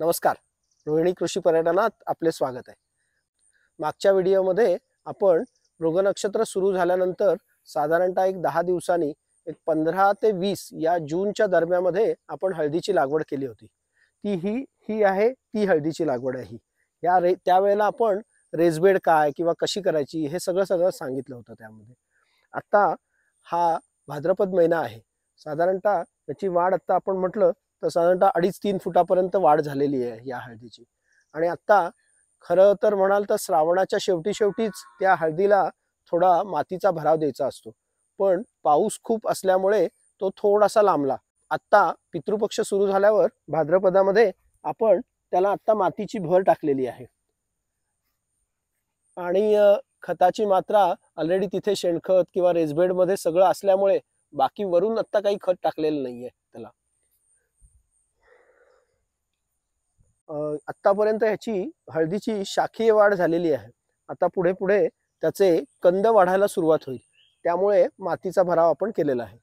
नमस्कार. रोहिणी कृषी पर्यटनात आपले स्वागत आहे. मागच्या व्हिडिओमध्ये आपण मृग नक्षत्र सुरू झाल्यानंतर साधारणतः एक 10 दिवसांनी एक 15 ते 20 या जूनच्या दरम्यानमध्ये आपण हळदीची लागवड केली होती. ही आहे ती हळदीची लागवड आहे. त्यावेळेला आपण रेसबेड काय किंवा कशी करायची हे सगळं सांगितलं होतं त्यामध्ये. आता हा भाद्रपद महिना आहे. साधारणतः याची वाढ आता आपण म्हटलं तर साधारणतः 2.5-3 फुटापर्यंत वाढ झालेली आहे या हळदीची. आणि आता खरं तर म्हणाल तर श्रावणाच्या शेवटीच त्या हळदीला थोडा मातीचा भराव द्यायचा असतो. पण पाऊस खूप असल्यामुळे तो थोडासा लांबला. आत्ता पितृपक्ष सुरू झाल्यावर भाद्रपदामध्ये आपण त्याला आत्ता मातीची भर टाकलेली आहे. आणि खताची मात्रा ऑलरेडी तिथे शेणखत किंवा रेसबेडमध्ये सगळं असल्यामुळे बाकी वरून आत्ता काही खत टाकलेलं नाहीये त्याला. आत्तापर्यंत ह्याची हळदीची शाखीय वाढ झालेली आहे. आता पुढे पुढे त्याचे कंद वाढायला सुरुवात होईल. त्यामुळे मातीचा भराव आपण केलेला आहे.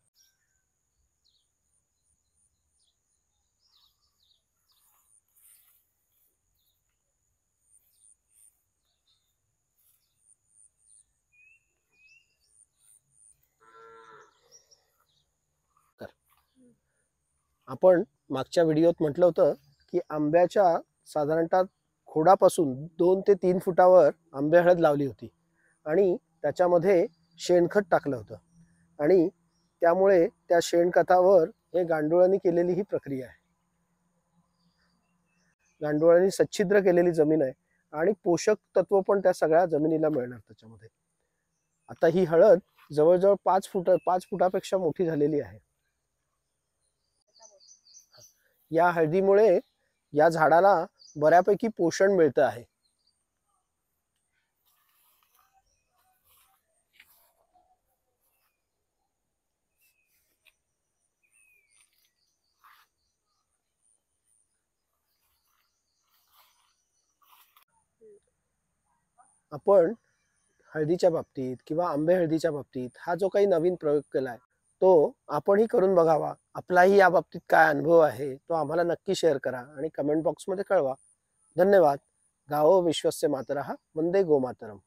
आपण मागच्या व्हिडिओत म्हटलं होतं की आंब्याच्या साधारणतः खोडापासून 2 ते 3 फुटावर आंबे हळद लावली होती आणि त्याच्यामध्ये शेणखत टाकलं होतं आणि त्यामुळे त्या शेणखतावर हे गांडुळांनी केलेली ही प्रक्रिया आहे. गांडुळांनी सच्छिद्र केलेली जमीन आहे आणि पोषक तत्व पण त्या सगळ्या जमिनीला मिळणार त्याच्यामध्ये. आता ही हळद जवळजवळ 5 फुटापेक्षा मोठी झालेली आहे. या हळदीमुळे या झाडाला बऱ्यापैकी पोषण मिळतं आहे. आपण हळदीच्या बाबतीत किंवा आंबे हळदीच्या बाबतीत हा जो काही नवीन प्रयोग केलाय तो आपणही करून बघावा. आपलाही या बाबतीत काय अनुभव आहे तो आम्हाला नक्की शेअर करा आणि कमेंट बॉक्समध्ये कळवा. धन्यवाद. गावो विश्वस्य मातरः, वंदे गोमातरम.